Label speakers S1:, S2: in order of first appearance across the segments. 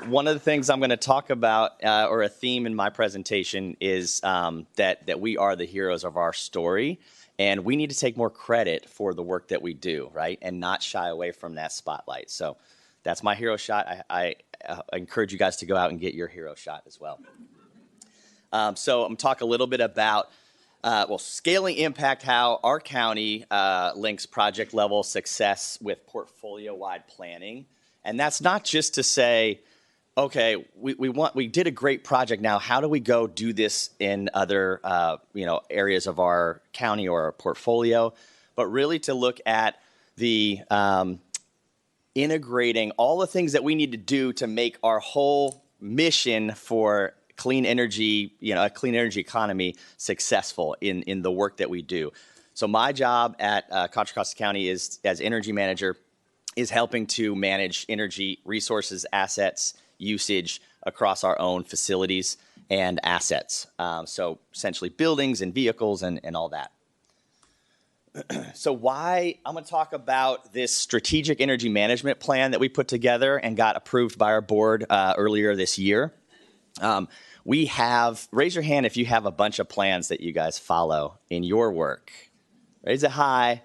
S1: one of the things I'm going to talk about, or a theme in my presentation, is that we are the heroes of our story, and we need to take more credit for the work that we do, right, and not shy away from that spotlight. So that's my hero shot. I encourage you guys to go out and get your hero shot as well. So I'm going to talk a little bit about scaling impact, how our county links project-level success with portfolio-wide planning. And that's not just to say, okay, we did a great project. Now, how do we go do this in other areas of our county or our portfolio? But really to look at the integrating all the things that we need to do to make our whole mission for clean energy, a clean energy economy successful in the work that we do. So my job at Contra Costa County is, as energy manager, is helping to manage energy resources, assets, usage across our own facilities and assets. So essentially buildings and vehicles and all that. So why I'm going to talk about this strategic energy management plan that we put together and got approved by our board earlier this year. We have, raise your hand if you have a bunch of plans that you guys follow in your work. Raise it high.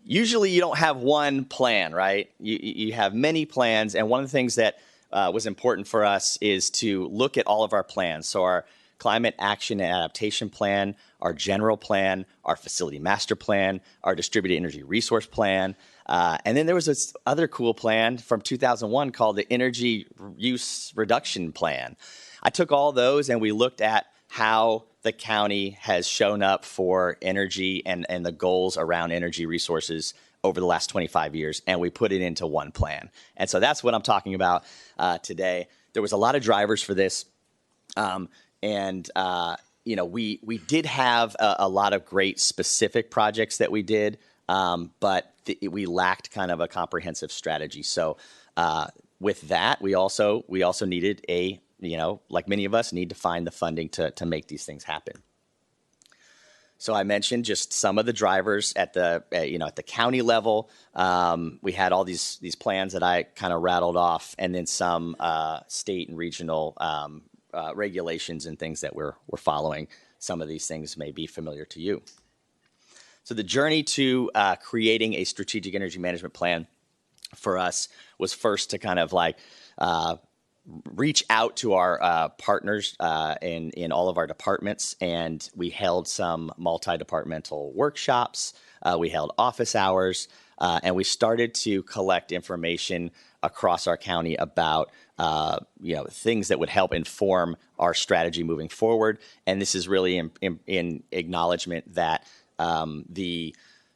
S1: Usually you don't have one plan, right? You have many plans, and one of the things that was important for us is to look at all of our plans. So our climate action and adaptation plan, our general plan, our facility master plan, our distributed energy resource plan, and then there was this other cool plan from 2001 called the energy use reduction plan. I took all those and we looked at how the county has shown up for energy and the goals around energy resources over the last 25 years, and we put it into one plan. And so that's what I'm talking about today. There was a lot of drivers for this, we did have a lot of great specific projects that we did, but we lacked kind of a comprehensive strategy. So with that, we also needed like many of us, need to find the funding to make these things happen. So I mentioned just some of the drivers at the county level. We had all these plans that I kind of rattled off, and then some state and regional regulations and things that we're following. Some of these things may be familiar to you. So the journey to creating a strategic energy management plan for us was first to kind of reach out to our partners in all of our departments, and we held some multi-departmental workshops. We held office hours, and we started to collect information across our county about things that would help inform our strategy moving forward. And this is really in acknowledgement that the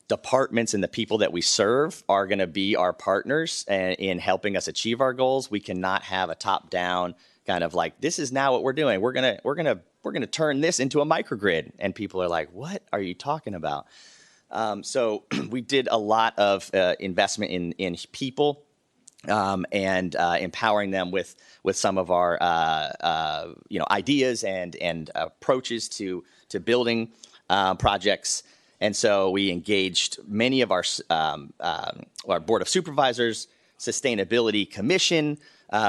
S1: departments and the people that we serve are going to be our partners in helping us achieve our goals. We cannot have a top-down kind of like, this is now what we're doing. We're gonna turn this into a microgrid, and people are like, what are you talking about? So we did a lot of investment in people and empowering them with some of our ideas and approaches to building projects. And so we engaged many of our Board of Supervisors, Sustainability Commission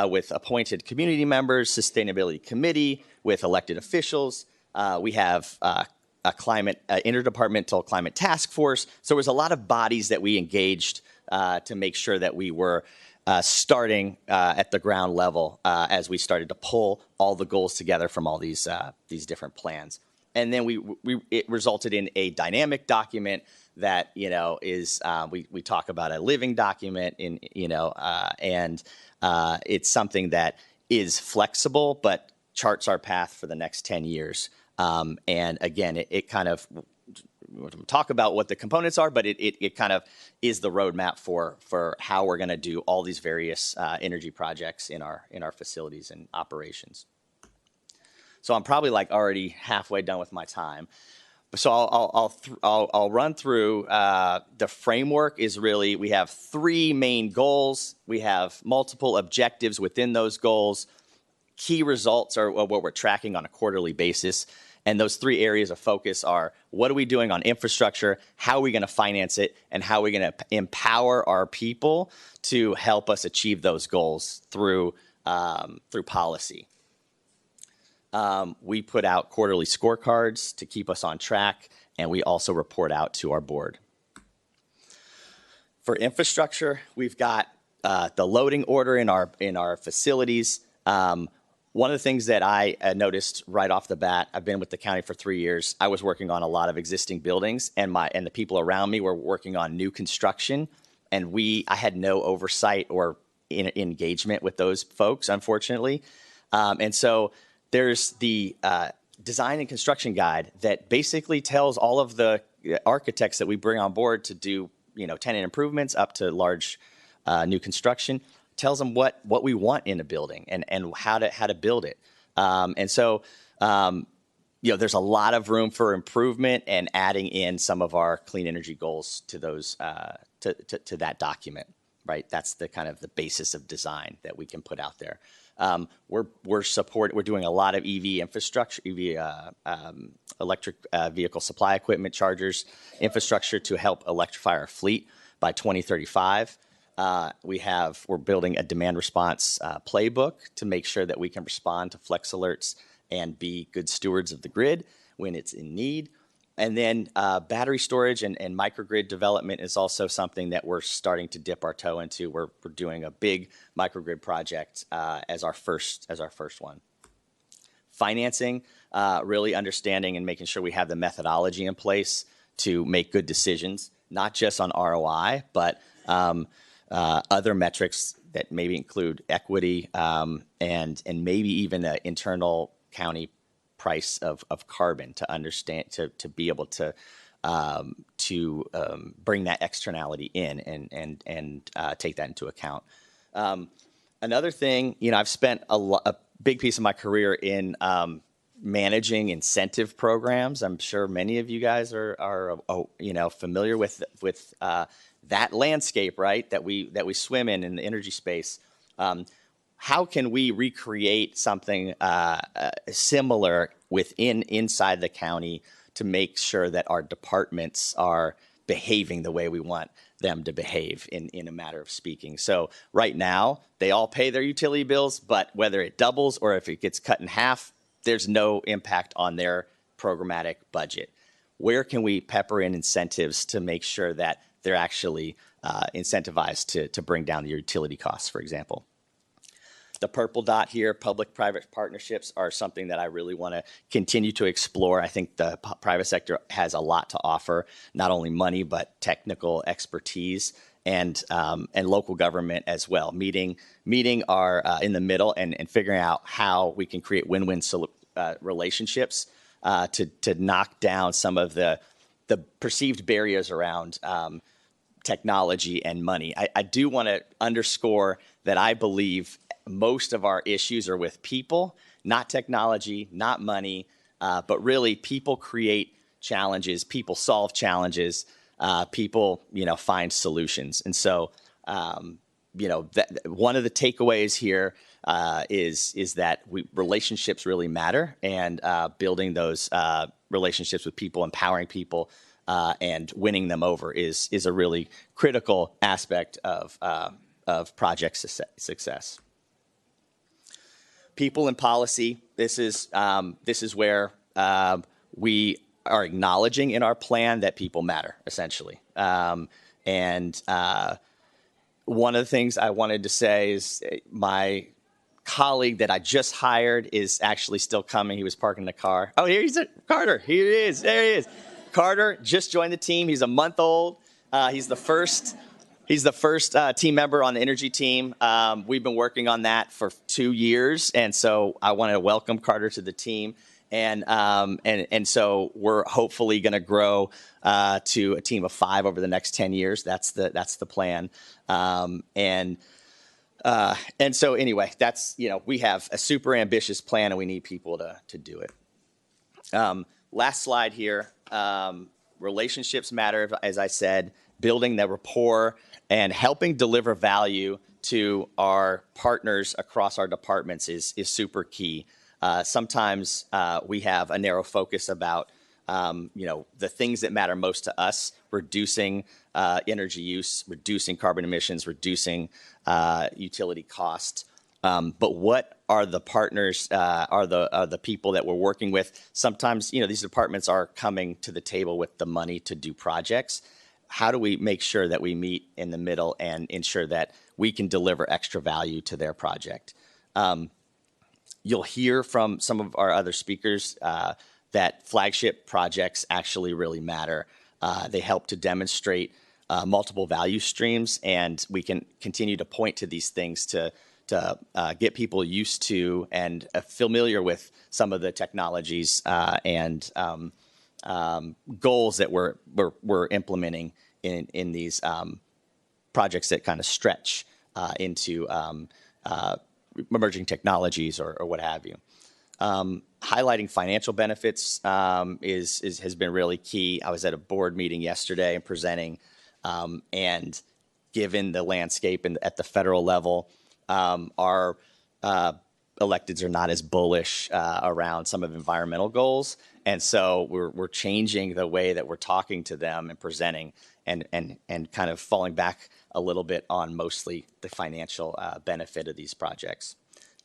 S1: with appointed community members, Sustainability Committee with elected officials. We have a interdepartmental climate task force. So there was a lot of bodies that we engaged to make sure that we were starting at the ground level as we started to pull all the goals together from all these different plans. And then it resulted in a dynamic document that is we talk about a living document and it's something that is flexible but charts our path for the next 10 years. And again, it kind of we'll talk about what the components are, but it kind of is the roadmap for how we're going to do all these various energy projects in our facilities and operations. So I'm probably already halfway done with my time. So I'll run through. The framework is really, we have 3 main goals. We have multiple objectives within those goals. Key results are what we're tracking on a quarterly basis. And those 3 areas of focus are, what are we doing on infrastructure? How are we going to finance it? And how are we going to empower our people to help us achieve those goals through through policy. We put out quarterly scorecards to keep us on track, and we also report out to our board. For infrastructure, we've got the loading order in our facilities. One of the things that I noticed right off the bat, I've been with the county for 3 years. I was working on a lot of existing buildings, and the people around me were working on new construction, and I had no oversight or engagement with those folks, unfortunately. And so there's the design and construction guide that basically tells all of the architects that we bring on board to do, tenant improvements up to large new construction, tells them what we want in a building and how to build it. And so, there's a lot of room for improvement and adding in some of our clean energy goals to those to that document. Right, that's the kind of the basis of design that we can put out there. We're doing a lot of EV infrastructure, electric vehicle supply equipment, chargers, infrastructure to help electrify our fleet by 2035. We're building a demand response playbook to make sure that we can respond to flex alerts and be good stewards of the grid when it's in need. And then battery storage and microgrid development is also something that we're starting to dip our toe into. We're doing a big microgrid project as our first one. Financing, really understanding and making sure we have the methodology in place to make good decisions, not just on ROI, but other metrics that maybe include equity and maybe even an internal county price of carbon to understand, to be able to bring that externality in and take that into account. Another thing, I've spent a big piece of my career in managing incentive programs. I'm sure many of you guys are familiar with that landscape, right? That we swim in the energy space. How can we recreate something similar inside the county to make sure that our departments are behaving the way we want them to behave in a matter of speaking? So right now, they all pay their utility bills, but whether it doubles or if it gets cut in half, there's no impact on their programmatic budget. Where can we pepper in incentives to make sure that they're actually incentivized to bring down the utility costs, for example? The purple dot here, public-private partnerships, are something that I really want to continue to explore. I think the private sector has a lot to offer, not only money, but technical expertise and local government as well. Meeting our in the middle and figuring out how we can create win-win relationships to knock down some of the perceived barriers around technology and money. I do want to underscore that I believe most of our issues are with people, not technology, not money, but really people create challenges, people solve challenges, people, find solutions. And so, one of the takeaways here is that relationships really matter, and building those relationships with people, empowering people, and winning them over is a really critical aspect of project success. People and policy. This is where we are acknowledging in our plan that people matter, essentially. And one of the things I wanted to say is my colleague that I just hired is actually still coming. He was parking the car. Oh, Carter. Here he is. There he is. Carter just joined the team. He's a month old. He's the first team member on the energy team. We've been working on that for 2 years, and so I want to welcome Carter to the team. And so we're hopefully going to grow to a team of 5 over the next 10 years. That's the plan. And so anyway, that's we have a super ambitious plan, and we need people to do it. Last slide here. Relationships matter, as I said. Building the rapport and helping deliver value to our partners across our departments is super key. Sometimes we have a narrow focus about the things that matter most to us: reducing energy use, reducing carbon emissions, reducing utility cost. But what are the partners, are the people that we're working with? Sometimes, these departments are coming to the table with the money to do projects. How do we make sure that we meet in the middle and ensure that we can deliver extra value to their project? You'll hear from some of our other speakers that flagship projects actually really matter. They help to demonstrate multiple value streams, and we can continue to point to these things to get people used to and familiar with some of the technologies and goals that we're implementing in these projects that kind of stretch into emerging technologies or what have you. Highlighting financial benefits has been really key. I was at a board meeting yesterday and presenting, and given the landscape at the federal level, our electeds are not as bullish around some of environmental goals, and so we're changing the way that we're talking to them and presenting, and kind of falling back a little bit on mostly the financial benefit of these projects.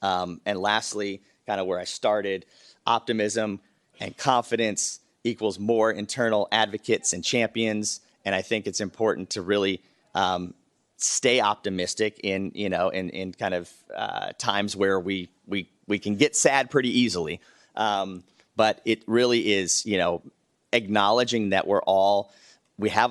S1: And lastly, kind of where I started, optimism and confidence equals more internal advocates and champions, and I think it's important to really stay optimistic in kind of times where we can get sad pretty easily. But it really is, acknowledging that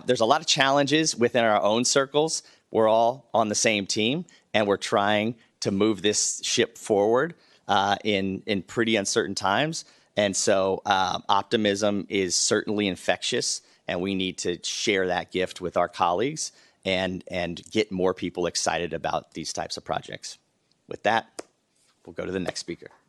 S1: there's a lot of challenges within our own circles. We're all on the same team, and we're trying to move this ship forward in pretty uncertain times. And so optimism is certainly infectious, and we need to share that gift with our colleagues and get more people excited about these types of projects. With that, we'll go to the next speaker.